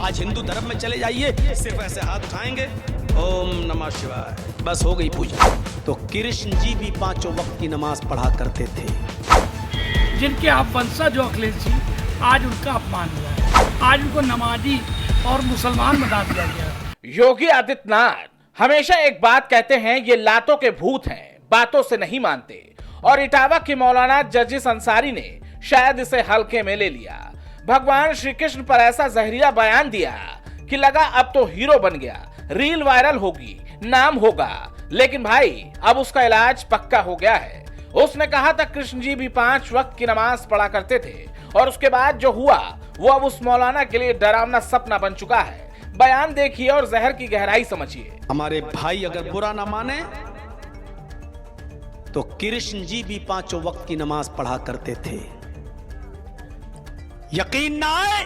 आज हिंदू धर्म में चले जाइए, सिर्फ ऐसे हाथ उठाएंगे, ओम नमः शिवाय, बस हो गई पूजा। तो कृष्ण जी भी 5 वक्त की नमाज पढ़ा करते थे। जिनके आप वंशज जो अखिलेश जी, आज उनका अपमान हुआ है, आज उनको नमाजी और मुसलमान बना दिया गया। योगी आदित्यनाथ हमेशा एक बात कहते हैं, ये लातों के भूत हैं, बातों से नहीं मानते। और इटावा के मौलाना जर्जिस अंसारी ने शायद इसे हल्के में ले लिया। भगवान श्री कृष्ण पर ऐसा जहरीला बयान दिया कि लगा अब तो हीरो बन गया, रील वायरल होगी, नाम होगा। लेकिन भाई अब उसका इलाज पक्का हो गया है। उसने कहा था कृष्ण जी भी 5 वक्त की नमाज पढ़ा करते थे, और उसके बाद जो हुआ वो अब उस मौलाना के लिए डरावना सपना बन चुका है। बयान देखिए और जहर की गहराई समझिए। हमारे भाई अगर बुरा ना माने तो कृष्ण जी भी 5 वक्त की नमाज पढ़ा करते थे। यकीन ना आए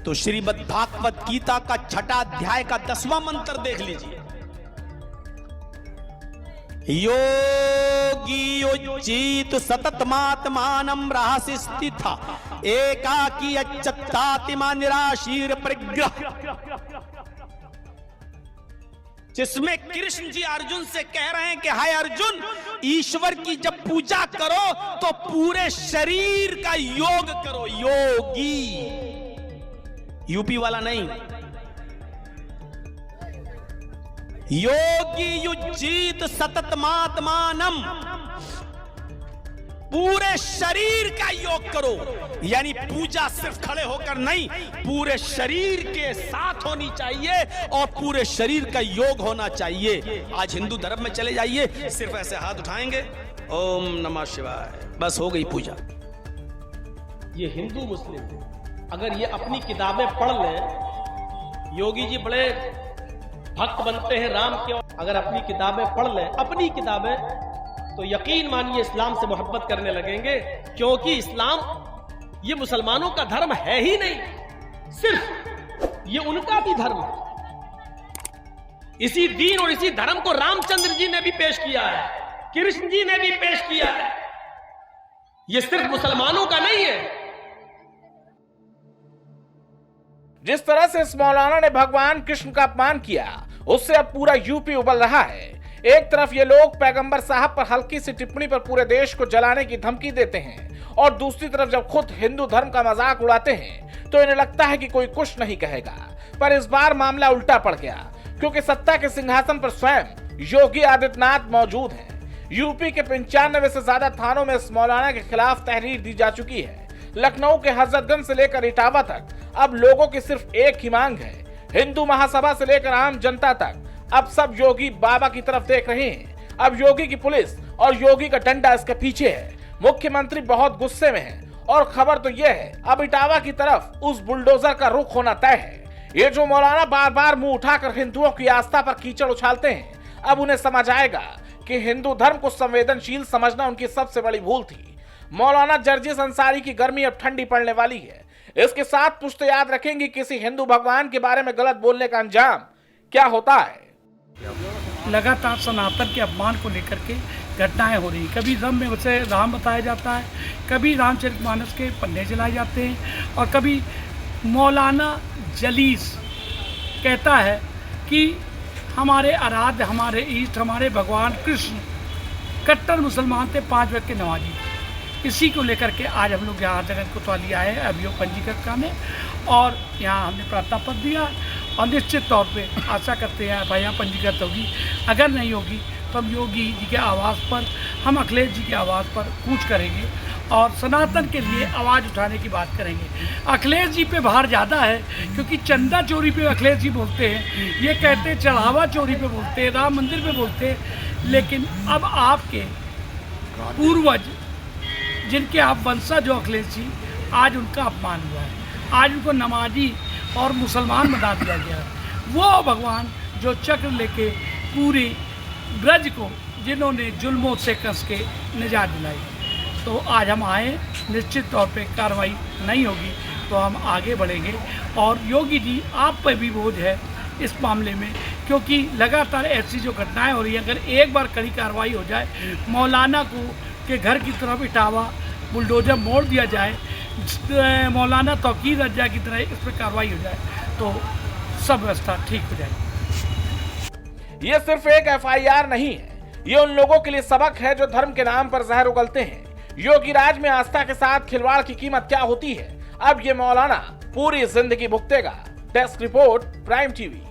तो श्रीमद् भागवत गीता का 6वां अध्याय का 10वां मंत्र देख लीजिए। योगी उच्चित सततमात्मानं रहसि स्थिता एकाकी अच्युतात्मा निराशीर परिग्रह। जिसमें कृष्ण जी अर्जुन से कह रहे हैं कि हाय अर्जुन, ईश्वर की जब पूजा करो तो पूरे शरीर का योग करो। योगी यूपी वाला नहीं, योगी युज्जित सततमात्मानं, पूरे शरीर का योग करो। यानी पूजा सिर्फ खड़े होकर नहीं, पूरे शरीर के साथ होनी चाहिए और पूरे शरीर का योग होना चाहिए। आज हिंदू धर्म में चले जाइए, सिर्फ ऐसे हाथ उठाएंगे, ओम नमः शिवाय, बस हो गई पूजा। ये हिंदू मुस्लिम अगर ये अपनी किताबें पढ़ लें, योगी जी बड़े भक्त बनते हैं राम के, अगर अपनी किताबें पढ़ लें, अपनी किताबें, तो यकीन मानिए इस्लाम से मोहब्बत करने लगेंगे। क्योंकि इस्लाम ये मुसलमानों का धर्म है ही नहीं, सिर्फ ये उनका भी धर्म है। इसी दीन और इसी धर्म को रामचंद्र जी ने भी पेश किया है, कृष्ण जी ने भी पेश किया है। ये सिर्फ मुसलमानों का नहीं है। जिस तरह से इस मौलाना ने भगवान कृष्ण का अपमान किया, उससे अब पूरा यूपी उबल रहा है। एक तरफ ये लोग पैगंबर साहब पर हल्की सी टिप्पणी पर पूरे देश को जलाने की धमकी देते हैं, और दूसरी तरफ जब खुद हिंदू धर्म का मजाक उड़ाते हैं तो इन्हें लगता है कि कोई कुछ नहीं कहेगा। पर इस बार मामला उल्टा पड़ गया, क्योंकि सत्ता के सिंहासन पर स्वयं योगी आदित्यनाथ मौजूद हैं। यूपी के 95 से ज्यादा थानों में इस मौलाना के खिलाफ तहरीर दी जा चुकी है। लखनऊ के हजरतगंज से लेकर इटावा तक अब लोगों की सिर्फ एक ही मांग है। हिंदू महासभा से लेकर आम जनता तक अब सब योगी बाबा की तरफ देख रहे हैं। अब योगी की पुलिस और योगी का डंडा इसके पीछे है। मुख्यमंत्री बहुत गुस्से में है, और खबर तो यह है अब इटावा की तरफ उस बुलडोजर का रुख होना तय है। ये जो मौलाना बार बार मुंह उठाकर हिंदुओं की आस्था पर कीचड़ उछालते हैं, अब उन्हें समझ आएगा कि हिंदू धर्म को संवेदनशील समझना उनकी सबसे बड़ी भूल थी। मौलाना जर्जिस अंसारी की गर्मी अब ठंडी पड़ने वाली है। इसके साथ पुश्त याद रखेंगे किसी हिंदू भगवान के बारे में गलत बोलने का अंजाम क्या होता है। लगातार सनातन के अपमान को लेकर के घटनाएं हो रही। कभी धर्म में उसे राम बताया जाता है, कभी रामचरितमानस के पन्ने जलाए जाते हैं, और कभी मौलाना जलीस कहता है कि हमारे आराध्य, हमारे ईष्ट, हमारे भगवान कृष्ण कट्टर मुसलमान थे, 5 वक्त के नमाजी। इसी को लेकर के आज हम लोग यहाँ जगत कोतवाली आए हैं अभियोग पंजीकृत करने, और यहाँ हमने प्रार्थना पत्र दिया, और निश्चित तौर पे आशा करते हैं यहाँ पंजीकृत होगी। अगर नहीं होगी तो हम योगी जी के आवास पर, हम अखिलेश जी के आवास पर कूच करेंगे और सनातन के लिए आवाज़ उठाने की बात करेंगे। अखिलेश जी पे भार ज़्यादा है, क्योंकि चंदा चोरी पे अखिलेश जी बोलते हैं, ये कहते हैं चढ़ावा चोरी पे बोलते हैं, राम मंदिर पे बोलते हैं। लेकिन अब आपके पूर्वज, जिनके आप वंशज जो अखिलेश जी, आज उनका अपमान हुआ है, आज उनको नमाजी और मुसलमान बना दिया गया है। वो भगवान जो चक्र लेके पूरी ब्रज को जिन्होंने जुल्मों से कस के निजात दिलाई, तो आज हम आए। निश्चित तौर पे कार्रवाई नहीं होगी तो हम आगे बढ़ेंगे, और योगी जी आप पर भी बोझ है इस मामले में, क्योंकि लगातार ऐसी जो घटनाएं हो रही हैं, अगर एक बार कड़ी कार्रवाई हो जाए, मौलाना को के घर की तरफ इटावा बुलडोजर मोड़ दिया जाए, मौलाना तौकीर रजा की तरह इस पर कार्रवाई हो जाए तो सब व्यवस्था ठीक हो जाएगी। ये सिर्फ एक FIR नहीं है, ये उन लोगों के लिए सबक है जो धर्म के नाम पर जहर उगलते हैं। योगी राज में आस्था के साथ खिलवाड़ की कीमत क्या होती है, अब ये मौलाना पूरी जिंदगी भुगतेगा। Desk report, prime TV.